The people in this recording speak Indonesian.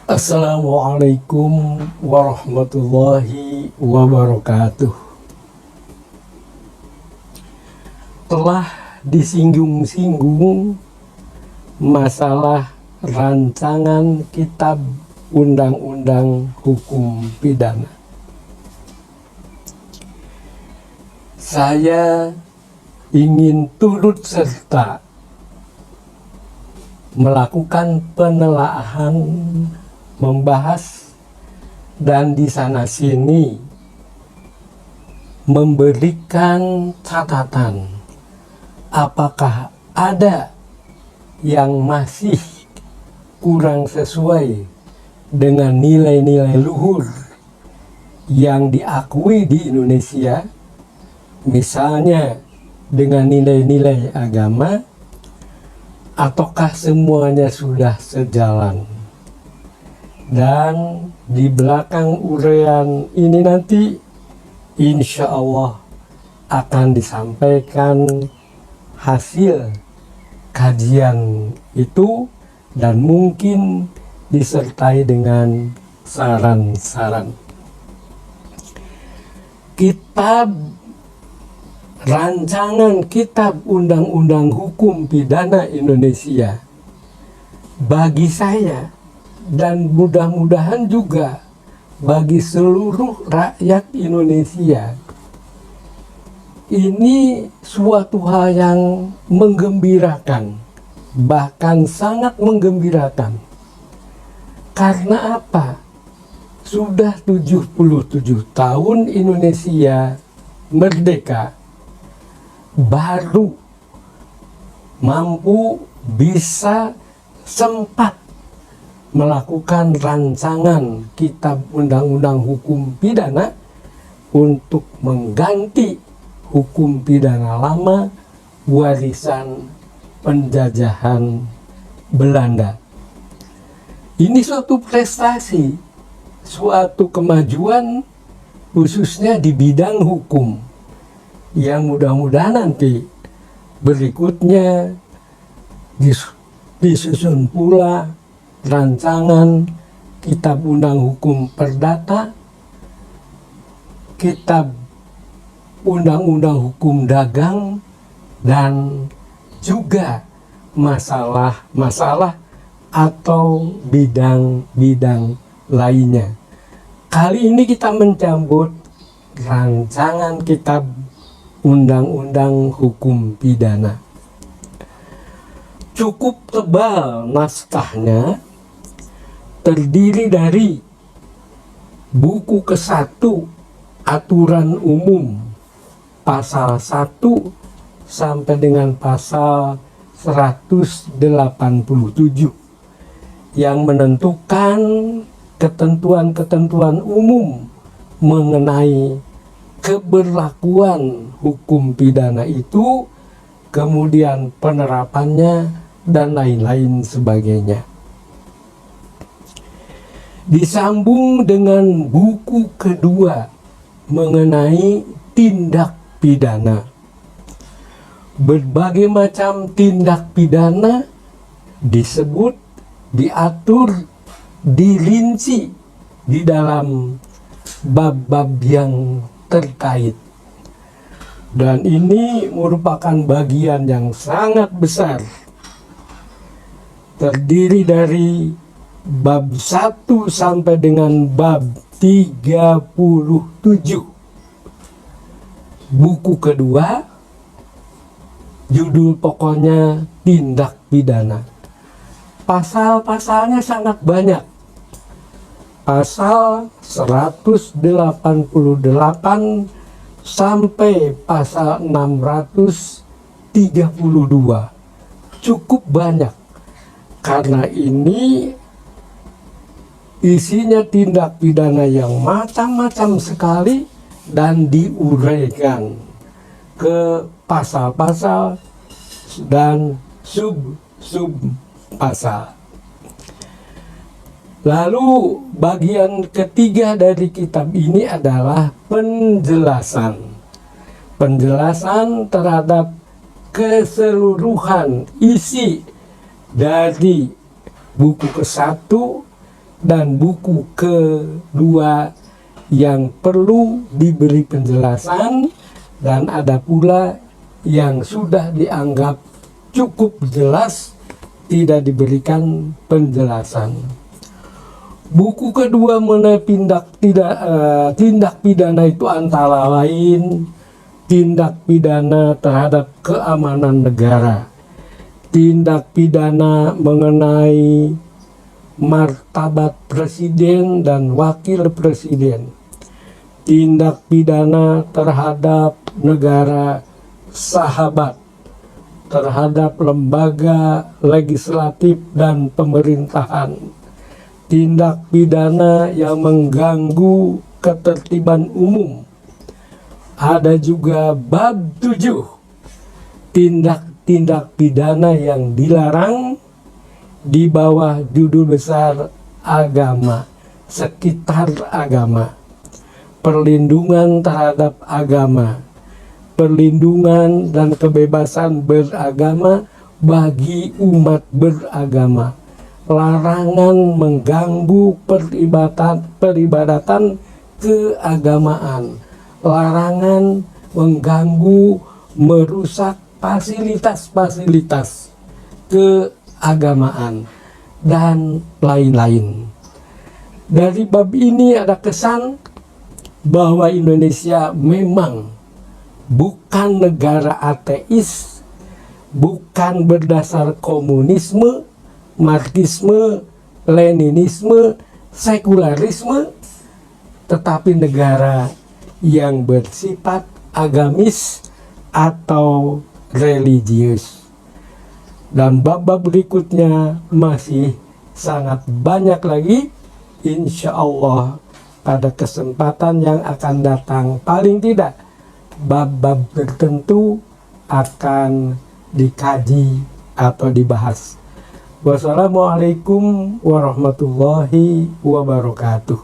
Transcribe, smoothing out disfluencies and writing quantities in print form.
Assalamualaikum warahmatullahi wabarakatuh. Telah disinggung-singgung masalah rancangan kitab undang-undang hukum pidana. Saya ingin turut serta melakukan penelaahan, membahas, dan di sana sini memberikan catatan apakah ada yang masih kurang sesuai dengan nilai-nilai luhur yang diakui di Indonesia, misalnya dengan nilai-nilai agama, ataukah semuanya sudah sejalan. Dan di belakang uraian ini nanti insya Allah akan disampaikan hasil kajian itu dan mungkin disertai dengan saran-saran. Rancangan kitab undang-undang hukum pidana Indonesia bagi saya dan mudah-mudahan juga bagi seluruh rakyat Indonesia ini suatu hal yang menggembirakan, bahkan sangat menggembirakan. Karena apa? Sudah 77 tahun Indonesia merdeka, baru mampu bisa sempat melakukan rancangan kitab undang-undang hukum pidana untuk mengganti hukum pidana lama warisan penjajahan Belanda. Ini suatu prestasi, suatu kemajuan khususnya di bidang hukum yang mudah-mudahan nanti berikutnya disusun pula rancangan kitab undang hukum perdata, kitab undang-undang hukum dagang, dan juga masalah-masalah atau bidang-bidang lainnya. Kali ini kita mencabut rancangan kitab undang-undang hukum pidana. Cukup tebal naskahnya, terdiri dari buku ke-1 aturan umum pasal 1 sampai dengan pasal 187 yang menentukan ketentuan-ketentuan umum mengenai keberlakuan hukum pidana itu, kemudian penerapannya dan lain-lain sebagainya. Disambung dengan buku kedua mengenai tindak pidana. Berbagai macam tindak pidana disebut, diatur, dirinci di dalam bab-bab yang terkait. Dan ini merupakan bagian yang sangat besar, terdiri dari bab 1 sampai dengan bab 37. Buku kedua, judul pokoknya tindak pidana. Pasal-pasalnya sangat banyak. Pasal 188 sampai pasal 632. Cukup banyak. Karena ini isinya tindak pidana yang macam-macam sekali dan diuraikan ke pasal-pasal dan sub-pasal. Lalu bagian ketiga dari kitab ini adalah penjelasan. Penjelasan terhadap keseluruhan isi dari buku ke-1 dan buku kedua yang perlu diberi penjelasan, dan ada pula yang sudah dianggap cukup jelas tidak diberikan penjelasan. Buku kedua mengenai tindak pidana itu antara lain tindak pidana terhadap keamanan negara, tindak pidana mengenai martabat presiden dan wakil presiden, tindak pidana terhadap negara sahabat, terhadap lembaga legislatif dan pemerintahan, tindak pidana yang mengganggu ketertiban umum. Ada juga bab 7, tindak pidana yang dilarang di bawah judul besar agama, sekitar agama, perlindungan terhadap agama, perlindungan dan kebebasan beragama bagi umat beragama, larangan mengganggu peribadatan keagamaan, larangan mengganggu, merusak fasilitas-fasilitas keagamaan, dan lain-lain. Dari bab ini ada kesan bahwa Indonesia memang bukan negara ateis, bukan berdasar komunisme, marxisme, leninisme, sekularisme, tetapi negara yang bersifat agamis atau religius. Dan bab-bab berikutnya masih sangat banyak lagi. Insya Allah pada kesempatan yang akan datang, paling tidak bab-bab tertentu akan dikaji atau dibahas. Wassalamualaikum warahmatullahi wabarakatuh.